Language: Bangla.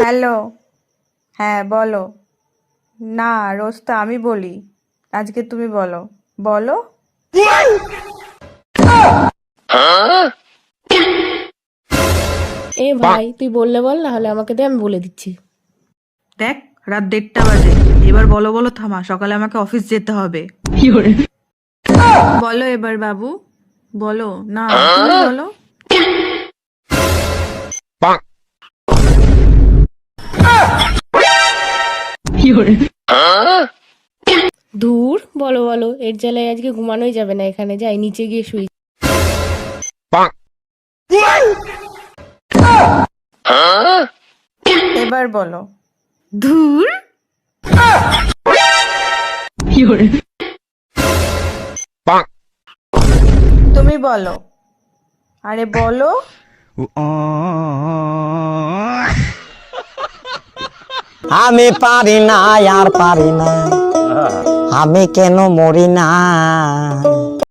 হ্যালো, হ্যাঁ বলো। না, রোজ তো আমি বলি, আজকে তুমি বলো। বলো। এ ভাই, তুই বললে বল, না হলে আমাকে দে, আমি বলে দিচ্ছি। দেখ, রাত 1:30 বাজে, এবার বলো বলো থামা, সকালে আমাকে অফিস যেতে হবে। বলো এবার বাবু, বলো না, তুমি বলো। ধুর, বলো বলো, এর জ্বালায় আজকে ঘুমানোই যাবে না, এখানে যাই নিচে গিয়ে শুই। এবার বলো। ধুর। তুমি বলো, আরে বলো। আমি পারি না আর পারি না, আমি কেন মরি না।